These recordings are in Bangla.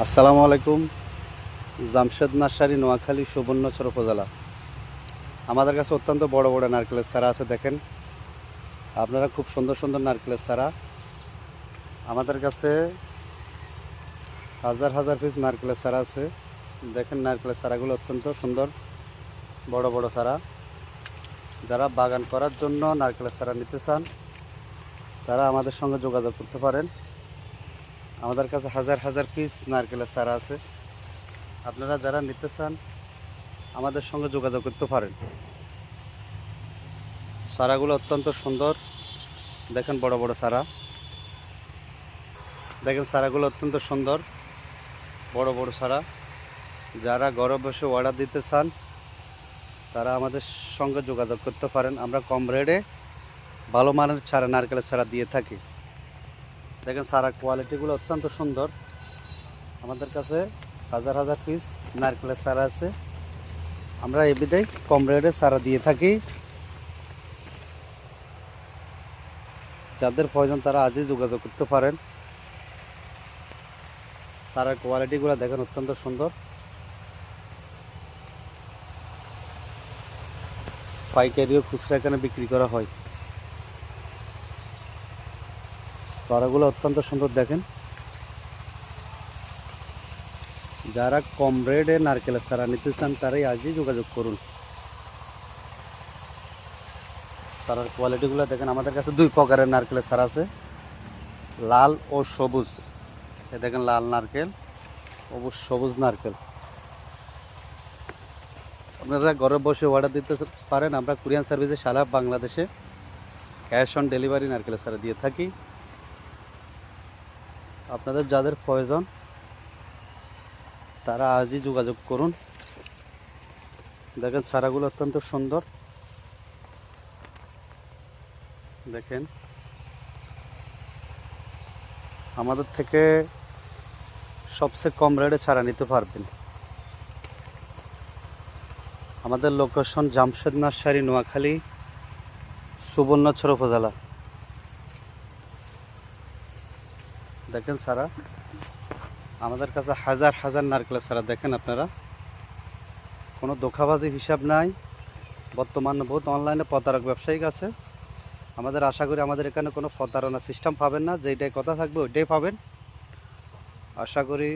আসসালামু আলাইকুম। জামশেদ নার্সারি, নোয়াখালী, সুবর্ণচর উপজেলা। আমাদের কাছে অত্যন্ত বড় বড় নারকেলের চারা আছে। দেখেন আপনারা, খুব সুন্দর সুন্দর নারকেলের চারা। আমাদের কাছে হাজার হাজার পিস নারকেলের চারা আছে। দেখেন নারকেলের চারাগুলো অত্যন্ত সুন্দর, বড় বড় চারা। যারা বাগান করার জন্য নারকেলের চারা নিতে চান তারা আমাদের সঙ্গে যোগাযোগ করতে পারেন। আমাদের কাছে হাজার হাজার পিস নারকেলের চারা আছে। আপনারা যারা নিতে চান আমাদের সঙ্গে যোগাযোগ করতে পারেন। চারাগুলো অত্যন্ত সুন্দর। দেখেন বড় বড় চারা। দেখেন চারাগুলো অত্যন্ত সুন্দর, বড় বড় চারা। যারা ঘরে বসে অর্ডার দিতে চান তারা আমাদের সঙ্গে যোগাযোগ করতে পারেন। আমরা কম রেটে ভালো মানের চারা, নারকেলের চারা দিয়ে থাকি। দেখেন চারা কোয়ালিটিগুলো অত্যন্ত সুন্দর। আমাদের কাছে হাজার হাজার পিস নারকেলের চারা আছে। আমরা এবিধায় কম রেটে চারা দিয়ে থাকি। যাদের প্রয়োজন তারা আজই যোগাযোগ করতে পারেন। চারার কোয়ালিটিগুলো দেখেন অত্যন্ত সুন্দর। পাইকারিও খুচরা এখানে বিক্রি করা হয়। চারাগুলো অত্যন্ত সুন্দর। দেখেন যারা কম রেটে নারকেলের চারা নিতে চান তারাই আজই যোগাযোগ করুন। চারার কোয়ালিটিগুলো দেখেন। আমাদের কাছে দুই প্রকারের নারকেলের চারা আছে, লাল ও সবুজ। এ দেখেন লাল নারকেল ও সবুজ নারকেল। আপনারা ঘরে বসে অর্ডার দিতে পারেন। আমরা কুরিয়ার সার্ভিসে সারা বাংলাদেশে ক্যাশ অন ডেলিভারি নারকেলের চারা দিয়ে থাকি। আপনাদের যাদের প্রয়োজন তারা আজই যোগাযোগ করুন। দেখেন চারাগুলো অত্যন্ত সুন্দর। দেখেন আমাদের থেকে সবচেয়ে কম রেটে চারা নিতে পারবেন। আমাদের লোকেশন জামশেদ নার্সারি, নোয়াখালী, সুবর্ণচর উপজেলা। দেখেন চারা, আমাদের কাছে হাজার হাজার নারকেলের চারা। দেখেন আপনারা, কোনো ধোঁকাবাজি হিসাব নাই। বর্তমানে বহুত অনলাইনে প্রতারক ব্যবসায়িক আছে। আমাদের আশা করি আমাদের এখানে কোনো প্রতারণা সিস্টেম পাবেন না। যেইটাই কথা থাকবে ওইটাই পাবেন। আশা করি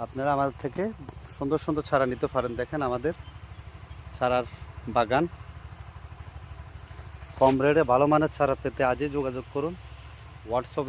আপনারা আমাদের থেকে সুন্দর সুন্দর চারা নিতে পারেন। দেখেন আমাদের চারার বাগান। কম রেটে ভালো মানের চারা পেতে আজই যোগাযোগ করুন। হোয়াটসঅ্যাপ